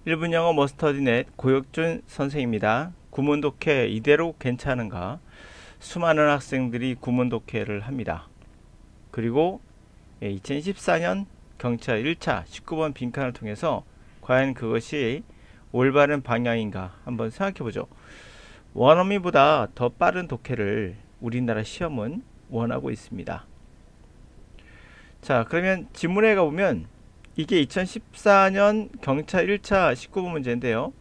1분 영어 머스터디넷 고혁준 선생입니다. 구문 독해 이대로 괜찮은가? 수많은 학생들이 구문 독해를 합니다. 그리고 2014년 경찰 1차 19번 빈칸을 통해서 과연 그것이 올바른 방향인가 한번 생각해보죠. 원어민보다 더 빠른 독해를 우리나라 시험은 원하고 있습니다. 자, 그러면 지문에 가보면 이게 2014년 경찰 1차 19번 문제인데요.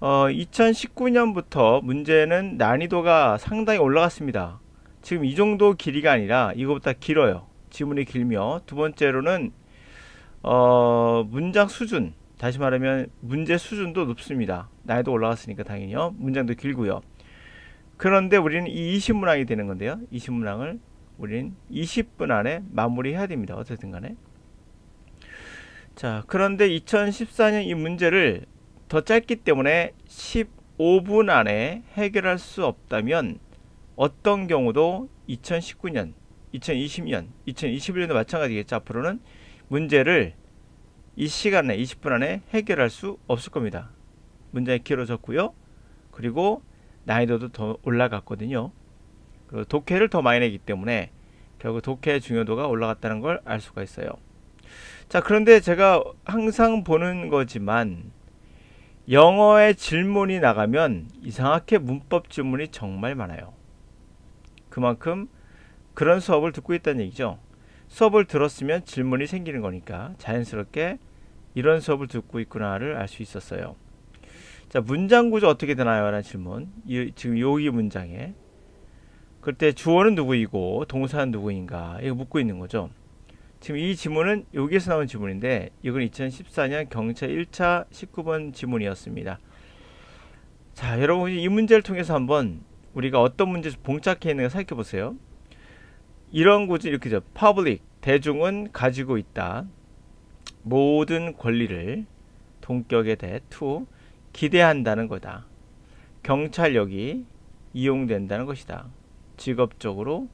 2019년부터 문제는 난이도가 상당히 올라갔습니다. 지금 이 정도 길이가 아니라 이거보다 길어요. 지문이 길며, 두 번째로는 문장 수준, 다시 말하면 문제 수준도 높습니다. 난이도 올라갔으니까 당연히요. 문장도 길고요. 그런데 우리는 이 20문항이 되는 건데요. 20문항을 우리는 20분 안에 마무리해야 됩니다. 어쨌든 간에. 자, 그런데 2014년 이 문제를 더 짧기 때문에 15분 안에 해결할 수 없다면 어떤 경우도 2019년, 2020년, 2021년도 마찬가지겠죠. 앞으로는 문제를 이 시간에 20분 안에 해결할 수 없을 겁니다. 문장이 길어졌고요. 그리고 난이도도 더 올라갔거든요. 그리고 독해를 더 많이 내기 때문에 결국 독해의 중요도가 올라갔다는 걸 알 수가 있어요. 자, 그런데 제가 항상 보는 거지만 영어의 질문이 나가면 이상하게 문법 질문이 정말 많아요. 그만큼 그런 수업을 듣고 있다는 얘기죠. 수업을 들었으면 질문이 생기는 거니까 자연스럽게 이런 수업을 듣고 있구나를 알 수 있었어요. 자, 문장 구조 어떻게 되나요? 라는 질문. 지금 여기 문장에 그때 주어는 누구이고 동사는 누구인가 이거 묻고 있는 거죠. 지금 이 지문은 여기에서 나온 지문인데 이건 2014년 경찰 1차 19번 지문이었습니다. 자, 여러분 이 문제를 통해서 한번 우리가 어떤 문제에서 봉착해 있는가 살펴보세요. 이런 구조 이렇게죠. public, 대중은 가지고 있다. 모든 권리를 동격에 대해 to 기대한다는 거다. 경찰력이 이용된다는 것이다. 직업적으로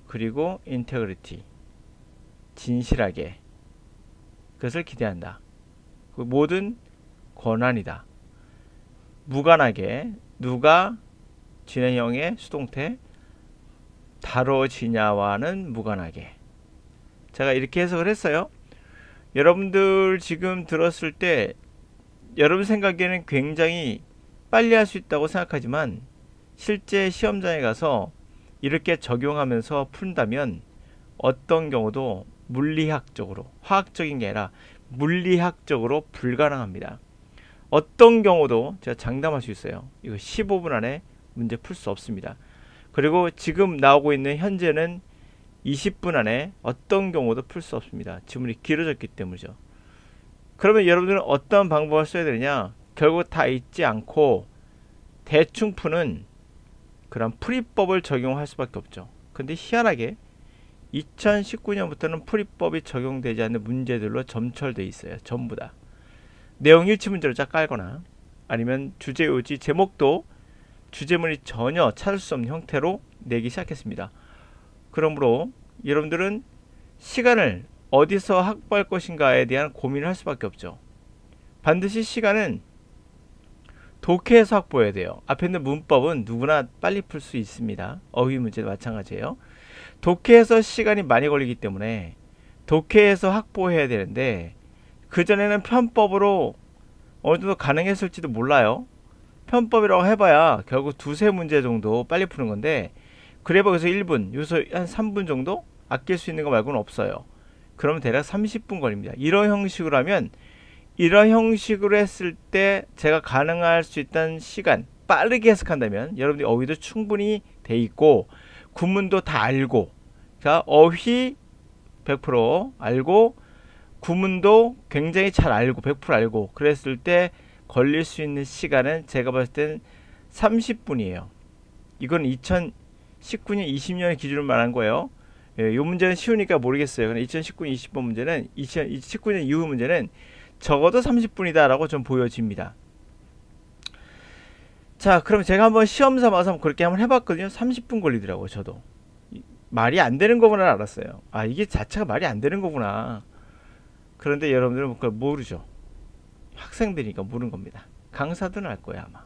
그리고 integrity 진실하게 그것을 기대한다. 그 모든 권한이다. 무관하게 누가 진행형의 수동태 다뤄지냐와는 무관하게. 제가 이렇게 해석을 했어요. 여러분들 지금 들었을 때 여러분 생각에는 굉장히 빨리 할 수 있다고 생각하지만 실제 시험장에 가서 이렇게 적용하면서 푼다면 어떤 경우도 물리학적으로, 화학적인 게 아니라 물리학적으로 불가능합니다. 어떤 경우도 제가 장담할 수 있어요. 이거 15분 안에 문제 풀 수 없습니다. 그리고 지금 나오고 있는 현재는 20분 안에 어떤 경우도 풀 수 없습니다. 지문이 길어졌기 때문이죠. 그러면 여러분들은 어떤 방법을 써야 되느냐? 결국 다 잊지 않고 대충 푸는 그런 풀이법을 적용할 수밖에 없죠. 근데 희한하게 2019년부터는 풀이법이 적용되지 않는 문제들로 점철되어 있어요. 전부 다. 내용 일치 문제로 쫙 깔거나 아니면 주제 요지 제목도 주제문이 전혀 찾을 수 없는 형태로 내기 시작했습니다. 그러므로 여러분들은 시간을 어디서 확보할 것인가에 대한 고민을 할 수밖에 없죠. 반드시 시간은 독해에서 확보해야 돼요. 앞에 있는 문법은 누구나 빨리 풀 수 있습니다. 어휘 문제도 마찬가지예요. 독해에서 시간이 많이 걸리기 때문에 독해에서 확보해야 되는데 그전에는 편법으로 어느 정도 가능했을지도 몰라요. 편법이라고 해봐야 결국 두세 문제 정도 빨리 푸는 건데 그래봐 여기서 1분, 여기서 한 3분 정도 아낄 수 있는 거 말고는 없어요. 그러면 대략 30분 걸립니다. 이런 형식으로 하면 이런 형식으로 했을 때 제가 가능할 수 있다는 시간 빠르게 해석한다면 여러분들이 어휘도 충분히 돼 있고 구문도 다 알고 자 어휘 100% 알고 구문도 굉장히 잘 알고 100% 알고 그랬을 때 걸릴 수 있는 시간은 제가 봤을 땐 30분이에요. 이건 2019년 20년의 기준으로 말한 거예요. 이 문제는 쉬우니까 모르겠어요. 근데 2019년 20번 문제는 2019년 이후 문제는 적어도 30분이다 라고 좀 보여집니다. 자, 그럼 제가 한번 시험 삼아서 그렇게 한번 해봤거든요. 30분 걸리더라고요. 저도 말이 안 되는 거구나 알았어요. 아, 이게 자체가 말이 안 되는 거구나. 그런데 여러분들은 그걸 모르죠. 학생들이니까 모르는 겁니다. 강사들은 알 거예요 아마.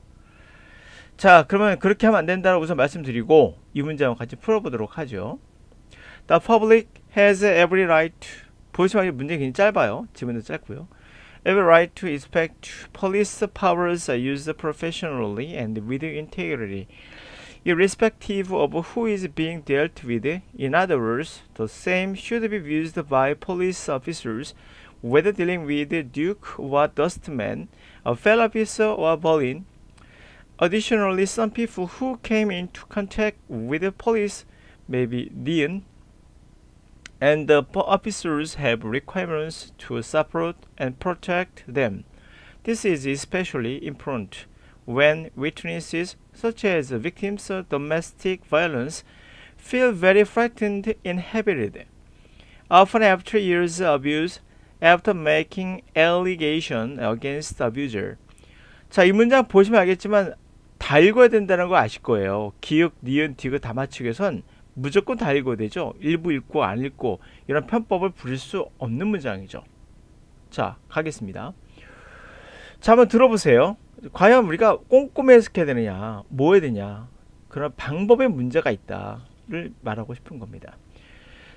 자, 그러면 그렇게 하면 안 된다고 우선 말씀드리고 이 문제 한번 같이 풀어보도록 하죠. The public has every right to, 보시면 문제 굉장히 짧아요. 지문도 짧고요. Every right to expect police powers are used professionally and with integrity, irrespective of who is being dealt with. In other words, the same should be used by police officers, whether dealing with Duke or Dustman, a fellow officer or Berlin. Additionally, some people who came into contact with the police may be neon, and the officers have requirements to support and protect them. This is especially important when witnesses, such as victims of domestic violence, feel very frightened and inhibited. Often after years of abuse, after making allegation against the abuser. 자, 이 문장 보시면 알겠지만 다 읽어야 된다는 거 아실 거예요. 기역, 니은, 디귿 다 맞추기 위해선 무조건 다 읽어야 되죠. 일부 읽고 안 읽고 이런 편법을 부릴 수 없는 문장이죠. 자, 가겠습니다. 자, 한번 들어보세요. 과연 우리가 꼼꼼히 해석해야 되느냐, 뭐 해야 되냐, 그런 방법에 문제가 있다를 말하고 싶은 겁니다.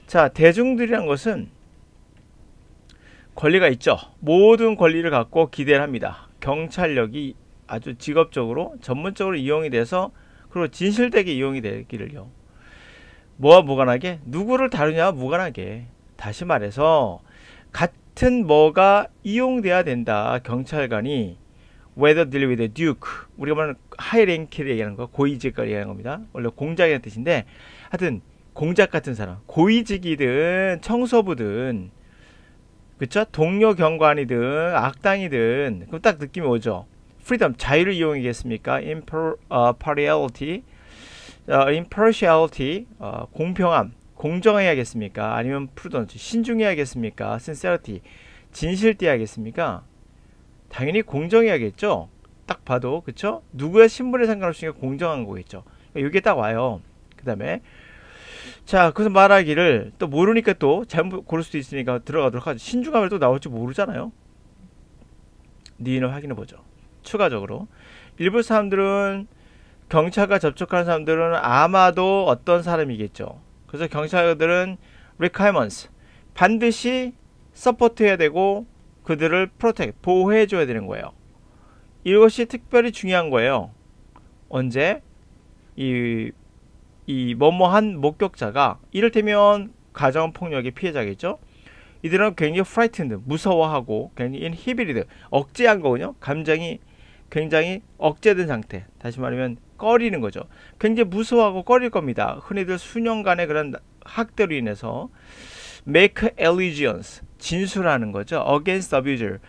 자, 대중들이란 것은 권리가 있죠. 모든 권리를 갖고 기대를 합니다. 경찰력이 아주 직업적으로 전문적으로 이용이 돼서 그리고 진실되게 이용이 되기를요. 뭐와 무관하게? 누구를 다루냐와 무관하게. 다시 말해서 같은 뭐가 이용돼야 된다. 경찰관이 whether deal with a duke, 우리가 말하는 high rank를 얘기하는 거, 고위직을 얘기하는 겁니다. 원래 공작이라는 뜻인데 하여튼 공작 같은 사람, 고위직이든 청소부든 그쵸? 동료 경관이든 악당이든 그럼 딱 느낌이 오죠. freedom, 자유를 이용하겠습니까? impartiality, impartiality, 공평함, 공정해야겠습니까? 아니면 prudence, 신중해야겠습니까? sincerity, 진실되야겠습니까? 당연히 공정해야겠죠. 딱 봐도 그쵸? 누구의 신분에 상관없이 공정한 거겠죠. 이게 딱 와요. 그 다음에 자, 그래서 말하기를 또 모르니까 또 잘못 고를 수도 있으니까 들어가도록 하죠. 신중함을 또 나올지 모르잖아요. 니은을 확인해 보죠. 추가적으로 일부 사람들은 경찰과 접촉하는 사람들은 아마도 어떤 사람이겠죠. 그래서 경찰들은 requirements, 반드시 서포트 해야 되고 그들을 protect, 보호해 줘야 되는 거예요. 이것이 특별히 중요한 거예요. 언제? 이 뭐뭐한 목격자가 이를테면 가정폭력의 피해자겠죠. 이들은 굉장히 frightened, 무서워하고 굉장히 inhibited, 억제한 거군요. 감정이 굉장히 억제된 상태. 다시 말하면 꺼리는 거죠. 굉장히 무서워하고 꺼릴 겁니다. 흔히들 수년간의 그런 학대로 인해서 make allegiance, 진술하는 거죠. against abuser,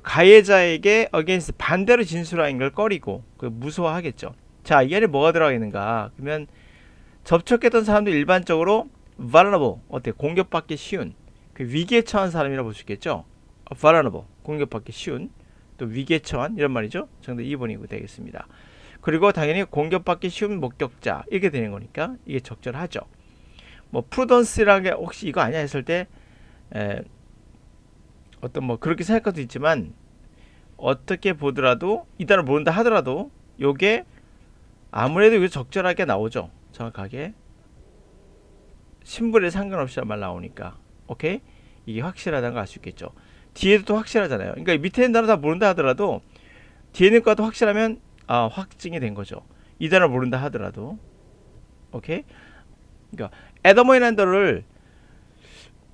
가해자에게 against, 반대로 진술하는 걸 꺼리고 무서워하겠죠. 자, 이 안에 뭐가 들어가 있는가? 그러면 접촉했던 사람들 일반적으로 vulnerable, 어때? 공격받기 쉬운, 그 위기에 처한 사람이라고 볼 수 있겠죠. vulnerable, 공격받기 쉬운, 또 위기에 처한 이런 말이죠. 정답 2번이고 되겠습니다. 그리고 당연히 공격받기 쉬운 목격자 이렇게 되는 거니까 이게 적절하죠. 뭐 prudence라는 게 혹시 이거 아니야 했을 때 어떤 뭐 그렇게 생각할 수도 있지만 어떻게 보더라도 이 단어를 모른다 하더라도 요게 아무래도 이거 적절하게 나오죠. 정확하게 신분에 상관없이 말 나오니까 오케이? 이게 확실하다는 거 알 수 있겠죠. 뒤에도 또 확실하잖아요. 그러니까 밑에 있는 단어 다 모른다 하더라도 뒤에 있는 것도 확실하면 확증이 된 거죠. 이 단어 모른다 하더라도 오케이? 그러니까 에더머이라는 단어를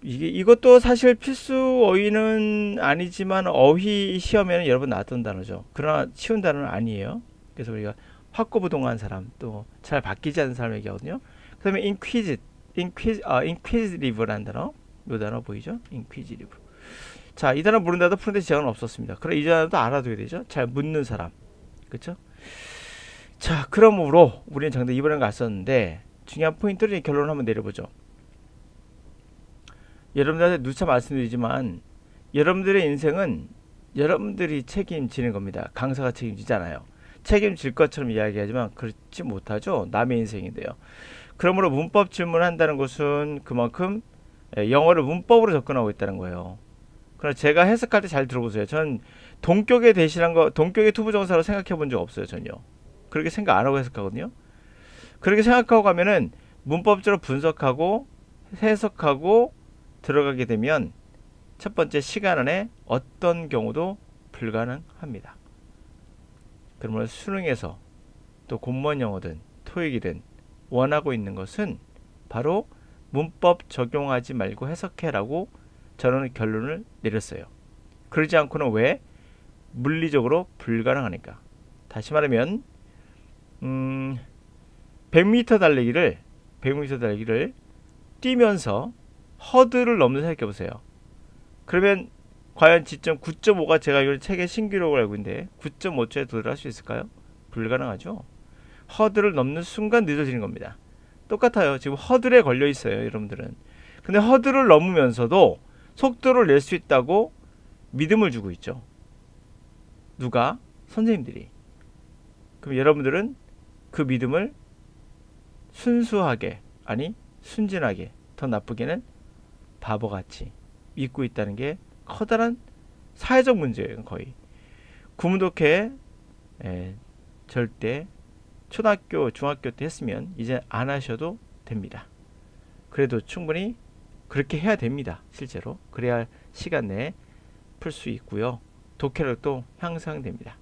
이것도 사실 필수 어휘는 아니지만 어휘 시험에는 여러 번 나왔던 단어죠. 그러나 쉬운 단어는 아니에요. 그래서 우리가 확고부동한 사람, 또 잘 바뀌지 않는 사람 얘기하거든요. 그 다음에 inquisitive라는 단어, 이 단어 보이죠? inquisitive. 자, 이 단어 모른다도 푸는데 지장은 없었습니다. 그럼 이 단어도 알아둬야 되죠? 잘 묻는 사람, 그렇죠? 자, 그러므로 우리는 정답 2번에 갔었는데 중요한 포인트를 결론을 한번 내려보죠. 여러분들한테 누차 말씀드리지만 여러분들의 인생은 여러분들이 책임지는 겁니다. 강사가 책임지잖아요. 책임질 것처럼 이야기하지만 그렇지 못하죠. 남의 인생인데요. 그러므로 문법 질문을 한다는 것은 그만큼 영어를 문법으로 접근하고 있다는 거예요. 그러나 제가 해석할 때 잘 들어보세요. 전 동격에 대신한 거, 동격의 투부정사로 생각해 본 적 없어요. 전혀. 그렇게 생각 안 하고 해석하거든요. 그렇게 생각하고 가면은 문법적으로 분석하고 해석하고 들어가게 되면 첫 번째, 시간 안에 어떤 경우도 불가능합니다. 그러면 수능에서 또 공무원 영어든 토익이든 원하고 있는 것은 바로 문법 적용하지 말고 해석해라고 저는 결론을 내렸어요. 그러지 않고는 왜? 물리적으로 불가능하니까. 다시 말하면 100m 달리기를 뛰면서 허들을 넘는 생각해 보세요. 그러면 과연 지점 9.5가 제가 이걸 책의 신기록을 알고 있는데 9.5초에 도달할 수 있을까요? 불가능하죠. 허들을 넘는 순간 늦어지는 겁니다. 똑같아요. 지금 허들에 걸려 있어요, 여러분들은. 근데 허들을 넘으면서도 속도를 낼 수 있다고 믿음을 주고 있죠. 누가? 선생님들이. 그럼 여러분들은 그 믿음을 순수하게, 아니 순진하게, 더 나쁘게는 바보같이 믿고 있다는 게 커다란 사회적 문제예요. 거의 구문독해 절대 초등학교, 중학교 때 했으면 이제 안 하셔도 됩니다. 그래도 충분히 그렇게 해야 됩니다. 실제로 그래야 시간 내에 풀 수 있고요. 독해력도 향상됩니다.